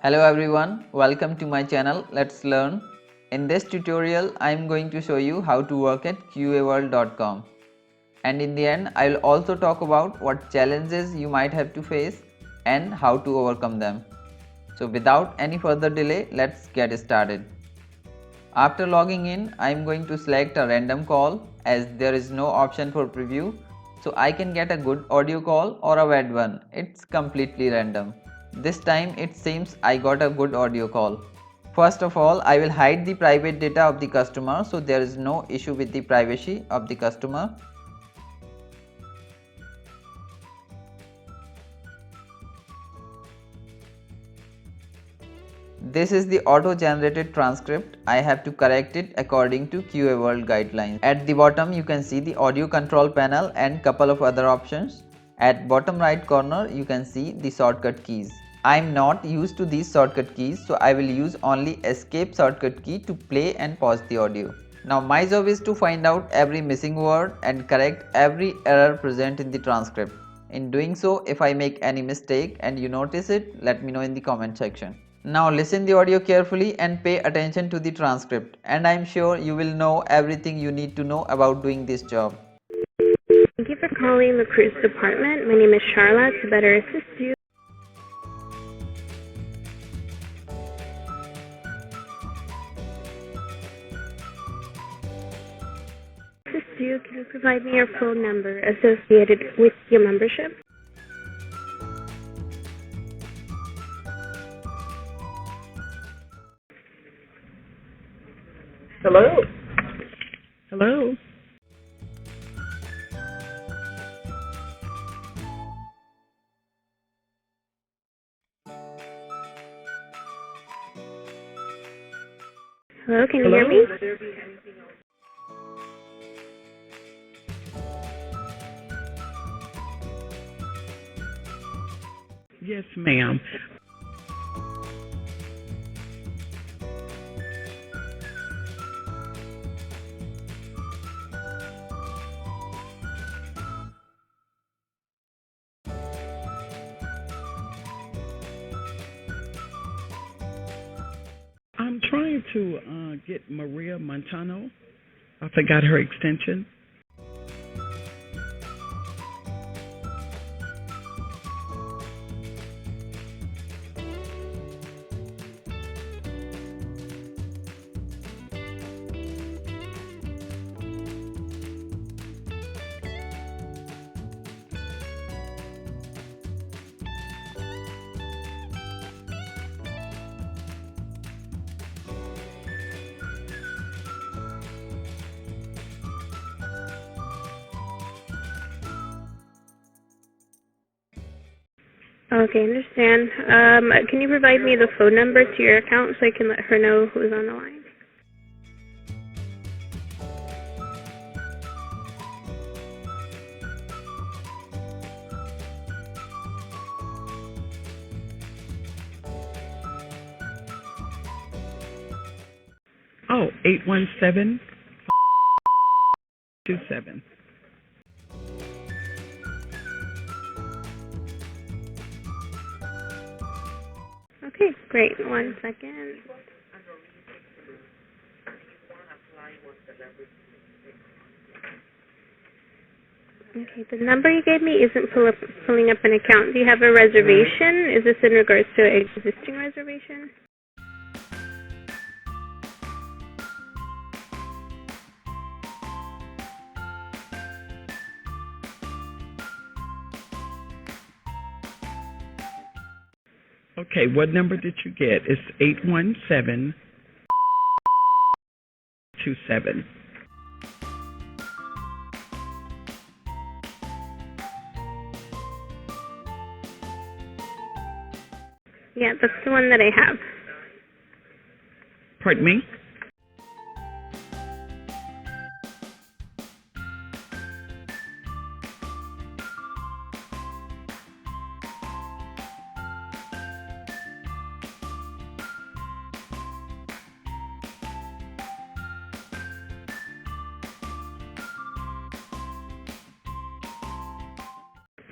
Hello everyone, welcome to my channel. Let's learn. In this tutorial, I am going to show you how to work at qaworld.com. And in the end, I will also talk about what challenges you might have to face and how to overcome them. So without any further delay, let's get started. After logging in, I am going to select a random call as there is no option for preview. So I can get a good audio call or a bad one. It's completely random. This time it seems I got a good audio call. First of all, I will hide the private data of the customer so there is no issue with the privacy of the customer. This is the auto-generated transcript. I have to correct it according to QA World guidelines. At the bottom you can see the audio control panel and couple of other options. At bottom right corner you can see the shortcut keys. I am not used to these shortcut keys, so I will use only escape shortcut key to play and pause the audio. Now my job is to find out every missing word and correct every error present in the transcript. In doing so, if I make any mistake and you notice it, let me know in the comment section. Now listen the audio carefully and pay attention to the transcript, and I am sure you will know everything you need to know about doing this job. Thank you for calling the cruise department. My name is Charlotte. To better assist you, can you provide me your phone number associated with your membership? Hello. Hello. Hello, can you hear me? Yes, ma'am. I'm trying to get Maria Montano. I forgot her extension. Okay, understand. Can you provide me the phone number to your account so I can let her know who's on the line? Oh, 817-27. Okay, great. 1 second. Okay, the number you gave me isn't pulling up an account. Do you have a reservation? Is this in regards to an existing reservation? Okay, what number did you get? It's 817-27. Yeah, that's the one that I have. Pardon me?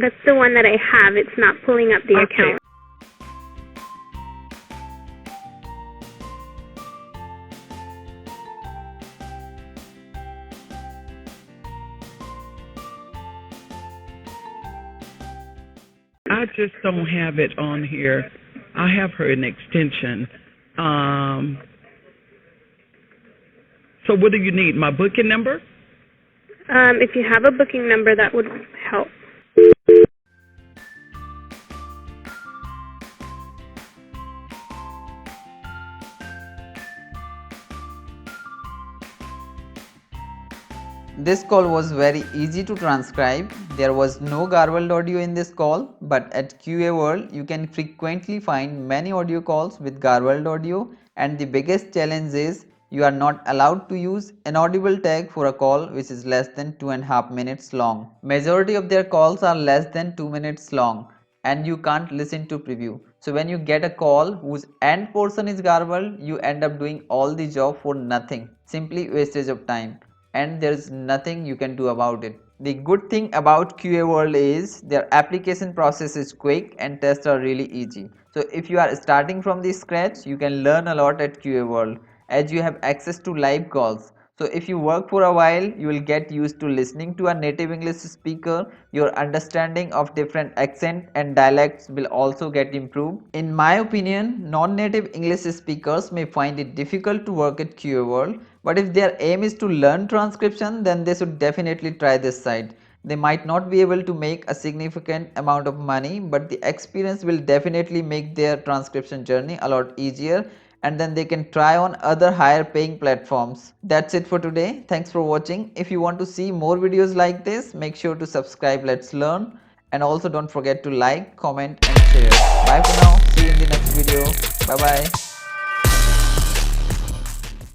That's the one that I have. It's not pulling up the account. I just don't have it on here. I have her in extension. So what do you need? My booking number? If you have a booking number, that would help. This call was very easy to transcribe. There was no garbled audio in this call, but at QA World you can frequently find many audio calls with garbled audio, and the biggest challenge is you are not allowed to use inaudible tag for a call which is less than 2.5 minutes long. Majority of their calls are less than 2 minutes long and you can't listen to preview. So when you get a call whose end portion is garbled, you end up doing all the job for nothing, simply wastage of time, and there's nothing you can do about it. The good thing about QA World is their application process is quick and tests are really easy. So if you are starting from the scratch, you can learn a lot at QA World as you have access to live calls. So if you work for a while, you will get used to listening to a native English speaker. Your understanding of different accent and dialects will also get improved. In my opinion, non-native English speakers may find it difficult to work at QA World, but if their aim is to learn transcription, then they should definitely try this site. They might not be able to make a significant amount of money, but the experience will definitely make their transcription journey a lot easier, and then they can try on other higher paying platforms. That's it for today. Thanks for watching. If you want to see more videos like this, make sure to subscribe. Let's learn, and also don't forget to like, comment and share. Bye for now. See you in the next video. Bye bye.